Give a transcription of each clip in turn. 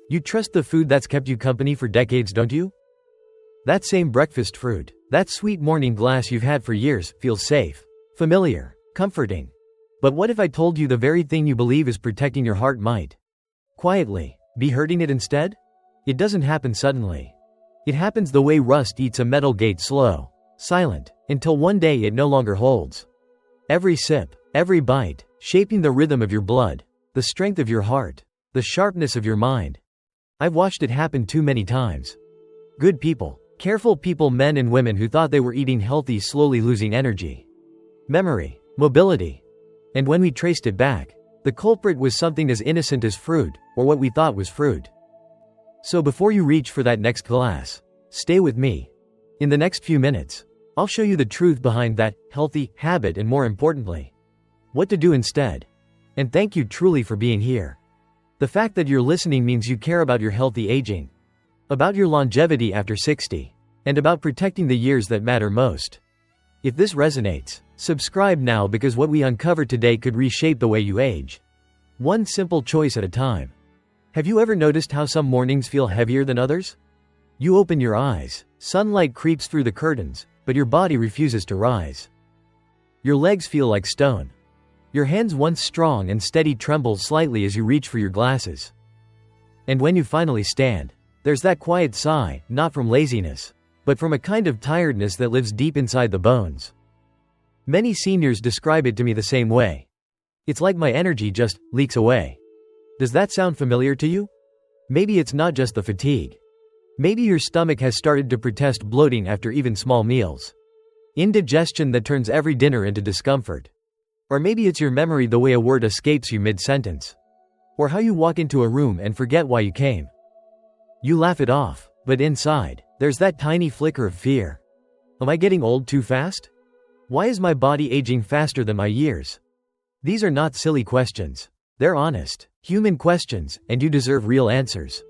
You trust the food that's kept you company for decades, don't you? That same breakfast fruit, that sweet morning glass you've had for years, feels safe, familiar, comforting. But what if I told you the very thing you believe is protecting your heart might quietly be hurting it instead? It doesn't happen suddenly. It happens the way rust eats a metal gate, slow, silent, until one day it no longer holds. Every sip, every bite, shaping the rhythm of your blood, the strength of your heart, the sharpness of your mind. I've watched it happen too many times. Good people, careful people, men and women who thought they were eating healthy, slowly losing energy, memory, mobility. And when we traced it back, the culprit was something as innocent as fruit, or what we thought was fruit. So before you reach for that next glass, stay with me. In the next few minutes, I'll show you the truth behind that healthy habit, and more importantly, what to do instead. And thank you truly for being here. The fact that you're listening means you care about your healthy aging, about your longevity after 60, and about protecting the years that matter most. If this resonates, subscribe now, because what we uncover today could reshape the way you age. One simple choice at a time. Have you ever noticed how some mornings feel heavier than others? You open your eyes, sunlight creeps through the curtains, but your body refuses to rise. Your legs feel like stone. Your hands, once strong and steady, tremble slightly as you reach for your glasses. And when you finally stand, there's that quiet sigh, not from laziness, but from a kind of tiredness that lives deep inside the bones. Many seniors describe it to me the same way. It's like my energy just leaks away. Does that sound familiar to you? Maybe it's not just the fatigue. Maybe your stomach has started to protest bloating after even small meals. Indigestion that turns every dinner into discomfort. Or maybe it's your memory, the way a word escapes you mid-sentence. Or how you walk into a room and forget why you came. You laugh it off, but inside, there's that tiny flicker of fear. Am I getting old too fast? Why is my body aging faster than my years? These are not silly questions. They're honest, human questions, and you deserve real answers.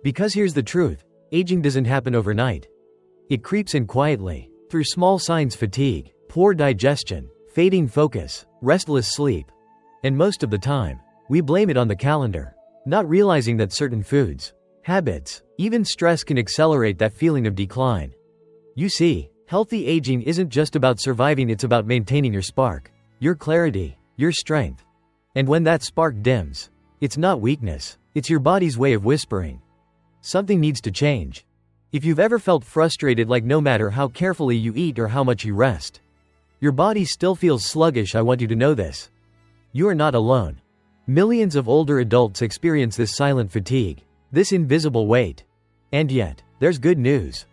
Because here's the truth, aging doesn't happen overnight. It creeps in quietly, through small signs: fatigue, poor digestion, fading focus, restless sleep. And most of the time, we blame it on the calendar, not realizing that certain foods, habits, even stress can accelerate that feeling of decline. You see, healthy aging isn't just about surviving, it's about maintaining your spark, your clarity, your strength. And when that spark dims, it's not weakness, it's your body's way of whispering, something needs to change. If you've ever felt frustrated, like no matter how carefully you eat or how much you rest, your body still feels sluggish, I want you to know this. You are not alone. Millions of older adults experience this silent fatigue, this invisible weight. And yet, there's good news.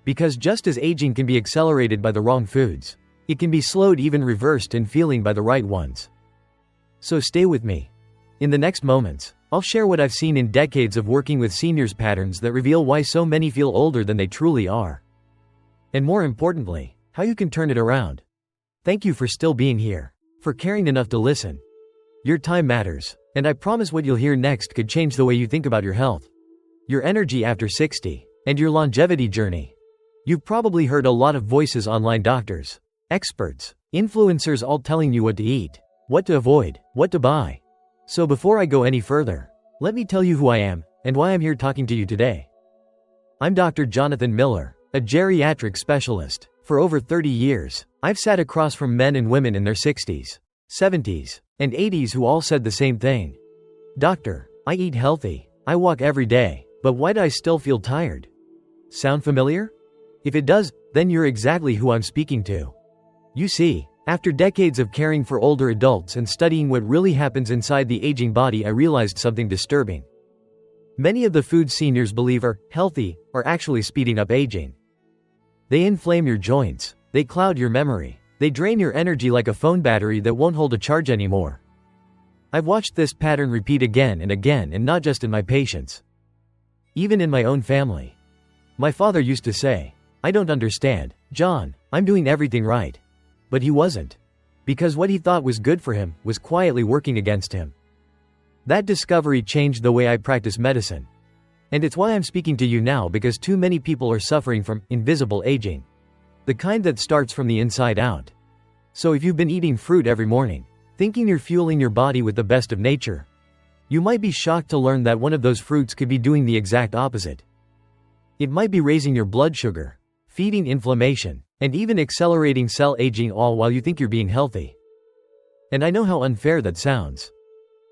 Because just as aging can be accelerated by the wrong foods, it can be slowed, even reversed and feeling by the right ones. So stay with me. In the next moments, I'll share what I've seen in decades of working with seniors, patterns that reveal why so many feel older than they truly are. And more importantly, how you can turn it around. Thank you for still being here, for caring enough to listen. Your time matters, and I promise what you'll hear next could change the way you think about your health, your energy after 60, and your longevity journey. You've probably heard a lot of voices online, doctors, experts, influencers, all telling you what to eat, what to avoid, what to buy. So before I go any further, let me tell you who I am, and why I'm here talking to you today. I'm Dr. Jonathan Miller, a geriatric specialist. For over 30 years, I've sat across from men and women in their 60s, 70s, and 80s who all said the same thing. Doctor, I eat healthy, I walk every day, but why do I still feel tired? Sound familiar? If it does, then you're exactly who I'm speaking to. You see, after decades of caring for older adults and studying what really happens inside the aging body, I realized something disturbing. Many of the foods seniors believe are healthy are actually speeding up aging. They inflame your joints, they cloud your memory, they drain your energy like a phone battery that won't hold a charge anymore. I've watched this pattern repeat again and again, and not just in my patients. Even in my own family. My father used to say, "I don't understand, John, I'm doing everything right." But he wasn't. Because what he thought was good for him was quietly working against him. That discovery changed the way I practice medicine. And it's why I'm speaking to you now, because too many people are suffering from invisible aging. The kind that starts from the inside out. So if you've been eating fruit every morning, thinking you're fueling your body with the best of nature, You might be shocked to learn that one of those fruits could be doing the exact opposite. It might be raising your blood sugar, feeding inflammation, and even accelerating cell aging, all while you think you're being healthy. And I know how unfair that sounds.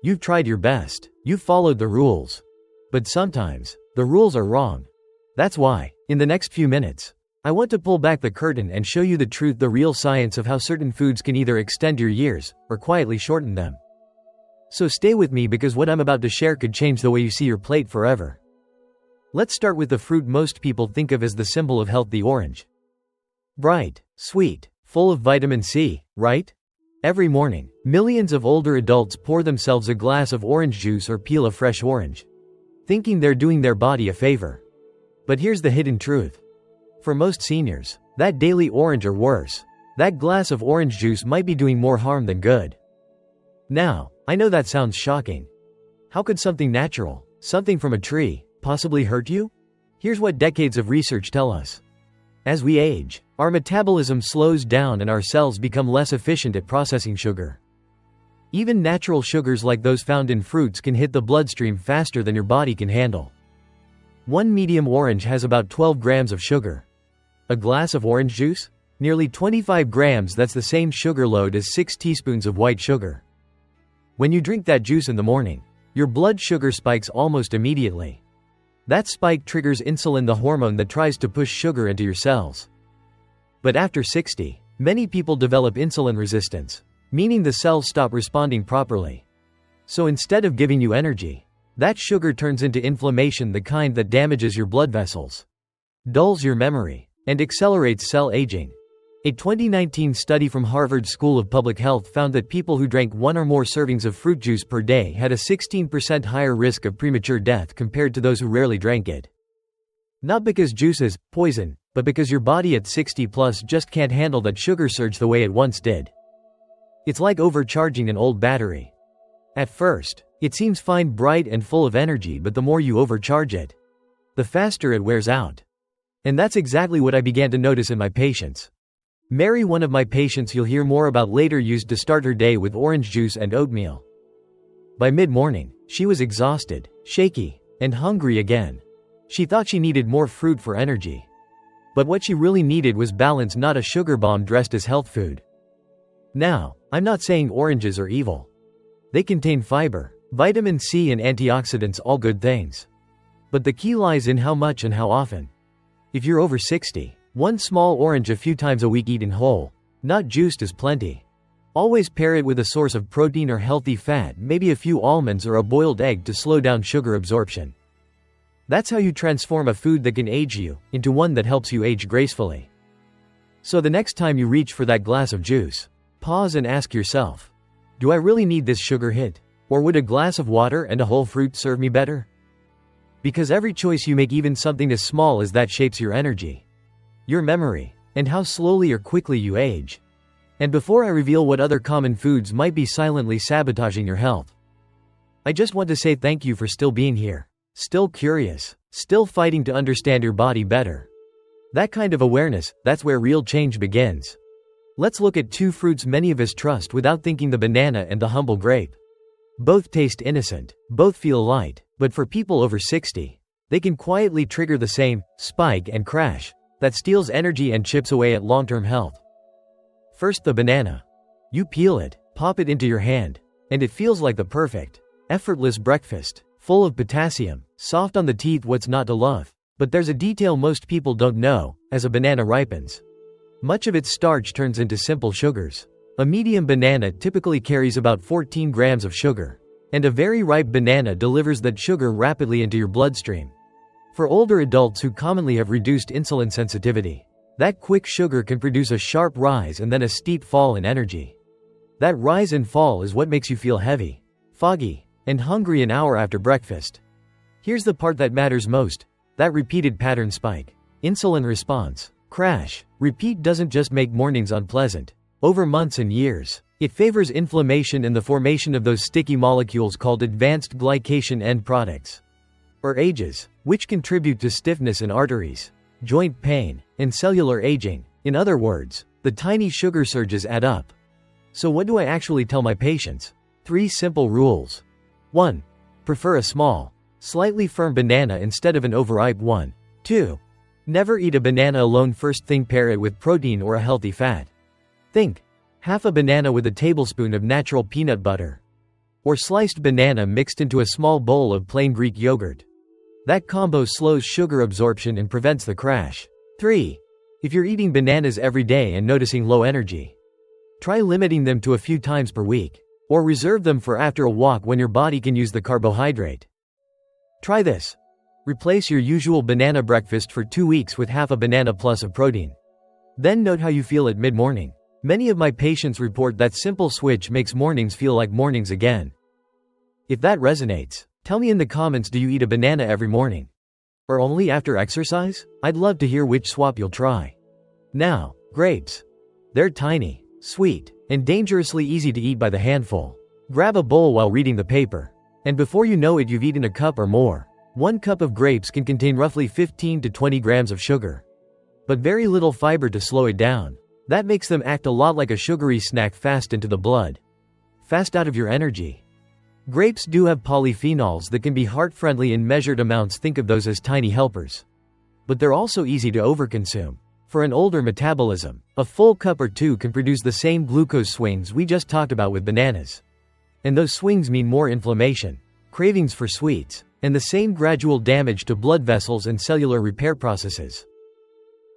You've tried your best, you've followed the rules. But sometimes, the rules are wrong. That's why, in the next few minutes, I want to pull back the curtain and show you the truth, the real science of how certain foods can either extend your years, or quietly shorten them. So stay with me, because what I'm about to share could change the way you see your plate forever. Let's start with the fruit most people think of as the symbol of health, the orange. Bright, sweet, full of vitamin C, right? Every morning, millions of older adults pour themselves a glass of orange juice or peel a fresh orange, thinking they're doing their body a favor. But here's the hidden truth. For most seniors, that daily orange, or worse, that glass of orange juice, might be doing more harm than good. Now, I know that sounds shocking. How could something natural, something from a tree, possibly hurt you? Here's what decades of research tell us. As we age, our metabolism slows down and our cells become less efficient at processing sugar. Even natural sugars like those found in fruits can hit the bloodstream faster than your body can handle. One medium orange has about 12 grams of sugar. A glass of orange juice? Nearly 25 grams. That's the same sugar load as 6 teaspoons of white sugar. When you drink that juice in the morning, your blood sugar spikes almost immediately. That spike triggers insulin, the hormone that tries to push sugar into your cells. But after 60, many people develop insulin resistance, meaning the cells stop responding properly. So instead of giving you energy, that sugar turns into inflammation, the kind that damages your blood vessels, dulls your memory, and accelerates cell aging. A 2019 study from Harvard School of Public Health found that people who drank 1 or more servings of fruit juice per day had a 16% higher risk of premature death compared to those who rarely drank it. Not because juice is poison, but because your body at 60 plus just can't handle that sugar surge the way it once did. It's like overcharging an old battery. At first, it seems fine, bright, and full of energy, but the more you overcharge it, the faster it wears out. And that's exactly what I began to notice in my patients. Mary, one of my patients you'll hear more about later, used to start her day with orange juice and oatmeal. By mid-morning, she was exhausted, shaky, and hungry again. She thought she needed more fruit for energy. But what she really needed was balance, not a sugar bomb dressed as health food. Now, I'm not saying oranges are evil. They contain fiber, vitamin C, and antioxidants, all good things. But the key lies in how much and how often. If you're over 60, one small orange a few times a week, eaten whole, not juiced, is plenty. Always pair it with a source of protein or healthy fat, maybe a few almonds or a boiled egg to slow down sugar absorption. That's how you transform a food that can age you into one that helps you age gracefully. So the next time you reach for that glass of juice, pause and ask yourself, do I really need this sugar hit? Or would a glass of water and a whole fruit serve me better? Because every choice you make, even something as small as that, shapes your energy, your memory, and how slowly or quickly you age. And before I reveal what other common foods might be silently sabotaging your health, I just want to say thank you for still being here, still curious, still fighting to understand your body better. That kind of awareness, that's where real change begins. Let's look at 2 fruits many of us trust without thinking: the banana and the humble grape. Both taste innocent, both feel light, but for people over 60, they can quietly trigger the same spike and crash that steals energy and chips away at long-term health. First, the banana. You peel it, pop it into your hand, and it feels like the perfect, effortless breakfast, full of potassium, soft on the teeth. What's not to love? But there's a detail most people don't know. As a banana ripens, much of its starch turns into simple sugars. A medium banana typically carries about 14 grams of sugar, and a very ripe banana delivers that sugar rapidly into your bloodstream. For older adults who commonly have reduced insulin sensitivity, that quick sugar can produce a sharp rise and then a steep fall in energy. That rise and fall is what makes you feel heavy, foggy, and hungry an hour after breakfast. Here's the part that matters most: that repeated pattern spike. Insulin response, crash, repeat doesn't just make mornings unpleasant. Over months and years, it favors inflammation and the formation of those sticky molecules called advanced glycation end products, or AGEs, which contribute to stiffness in arteries, joint pain, and cellular aging. In other words, the tiny sugar surges add up. So what do I actually tell my patients? 3 simple rules. 1. Prefer a small, slightly firm banana instead of an overripe one. 2. Never eat a banana alone. First thing, pair it with protein or a healthy fat. Think half a banana with a tablespoon of natural peanut butter. Or sliced banana mixed into a small bowl of plain Greek yogurt. That combo slows sugar absorption and prevents the crash. 3. If you're eating bananas every day and noticing low energy, try limiting them to a few times per week. Or reserve them for after a walk when your body can use the carbohydrate. Try this. Replace your usual banana breakfast for 2 weeks with half a banana plus of protein. Then note how you feel at mid-morning. Many of my patients report that simple switch makes mornings feel like mornings again. If that resonates, tell me in the comments, do you eat a banana every morning? Or only after exercise? I'd love to hear which swap you'll try. Now, grapes. They're tiny, sweet, and dangerously easy to eat by the handful. Grab a bowl while reading the paper. And before you know it, you've eaten a cup or more. 1 cup of grapes can contain roughly 15 to 20 grams of sugar. But very little fiber to slow it down. That makes them act a lot like a sugary snack, fast into the blood. Fast out of your energy. Grapes do have polyphenols that can be heart-friendly in measured amounts. Think of those as tiny helpers. But they're also easy to overconsume. For an older metabolism, a full cup or 2 can produce the same glucose swings we just talked about with bananas. And those swings mean more inflammation, cravings for sweets, and the same gradual damage to blood vessels and cellular repair processes.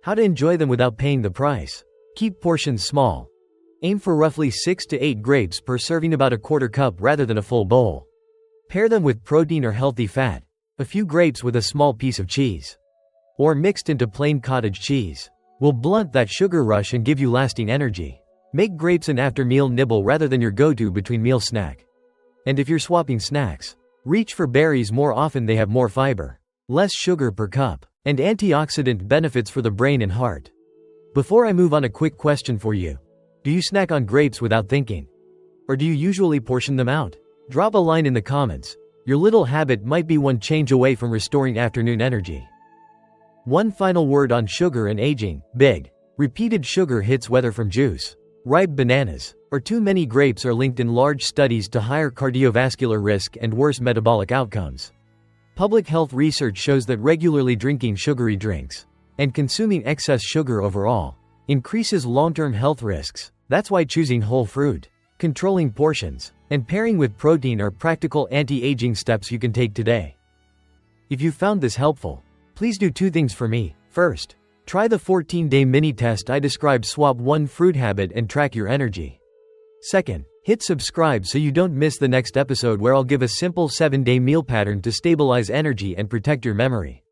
How to enjoy them without paying the price? Keep portions small. Aim for roughly 6 to 8 grapes per serving, about a quarter cup rather than a full bowl. Pair them with protein or healthy fat, a few grapes with a small piece of cheese. Or mixed into plain cottage cheese. Will blunt that sugar rush and give you lasting energy. Make grapes an after-meal nibble rather than your go-to between-meal snack. And if you're swapping snacks, reach for berries more often. They have more fiber, less sugar per cup, and antioxidant benefits for the brain and heart. Before I move on, a quick question for you. Do you snack on grapes without thinking? Or do you usually portion them out? Drop a line in the comments. Your little habit might be one change away from restoring afternoon energy. One final word on sugar and aging. Big, repeated sugar hits, whether from juice, ripe bananas, or too many grapes, are linked in large studies to higher cardiovascular risk and worse metabolic outcomes. Public health research shows that regularly drinking sugary drinks and consuming excess sugar overall increases long-term health risks. That's why choosing whole fruit, controlling portions, and pairing with protein are practical anti-aging steps you can take today. If you found this helpful, please do 2 things for me. First, try the 14-day mini test I described. Swap 1 fruit habit and track your energy. Second, hit subscribe so you don't miss the next episode, where I'll give a simple 7-day meal pattern to stabilize energy and protect your memory.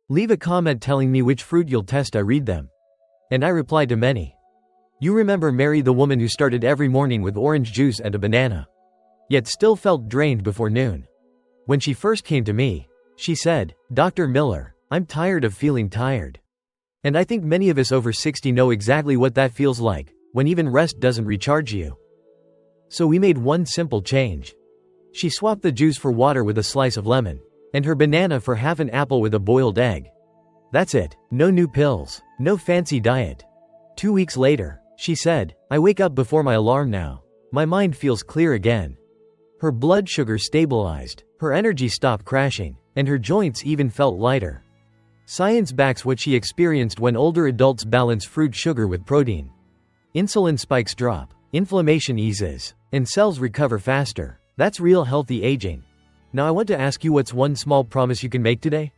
Leave a comment telling me which fruit you'll test. I read them. And I reply to many. You remember Mary, the woman who started every morning with orange juice and a banana, yet still felt drained before noon. When she first came to me, she said, "Dr. Miller, I'm tired of feeling tired." And I think many of us over 60 know exactly what that feels like, when even rest doesn't recharge you. So we made one simple change. She swapped the juice for water with a slice of lemon, and her banana for half an apple with a boiled egg. That's it. No new pills, no fancy diet. 2 weeks later, she said, "I wake up before my alarm now. My mind feels clear again." Her blood sugar stabilized, her energy stopped crashing, and her joints even felt lighter. Science backs what she experienced when older adults balance fruit sugar with protein. Insulin spikes drop, inflammation eases, and cells recover faster. That's real healthy aging. Now I want to ask you, what's one small promise you can make today?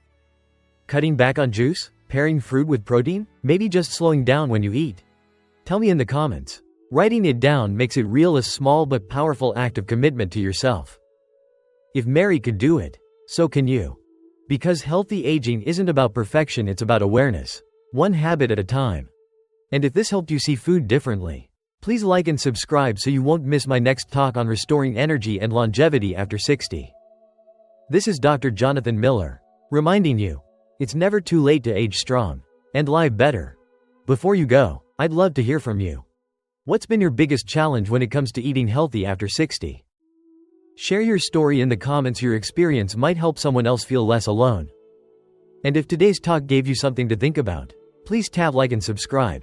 Cutting back on juice? Pairing fruit with protein? Maybe just slowing down when you eat? Tell me in the comments. Writing it down makes it real, a small but powerful act of commitment to yourself. If Mary could do it, so can you. Because healthy aging isn't about perfection, it's about awareness. One habit at a time. And if this helped you see food differently, please like and subscribe so you won't miss my next talk on restoring energy and longevity after 60. This is Dr. Jonathan Miller, reminding you, it's never too late to age strong and live better. Before you go, I'd love to hear from you. What's been your biggest challenge when it comes to eating healthy after 60? Share your story in the comments. Your experience might help someone else feel less alone. And if today's talk gave you something to think about, please tap like and subscribe.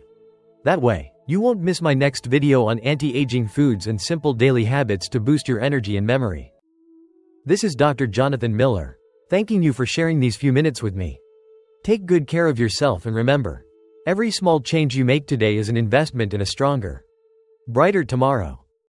That way, you won't miss my next video on anti-aging foods and simple daily habits to boost your energy and memory. This is Dr. Jonathan Miller, thanking you for sharing these few minutes with me. Take good care of yourself and remember, every small change you make today is an investment in a stronger, brighter tomorrow.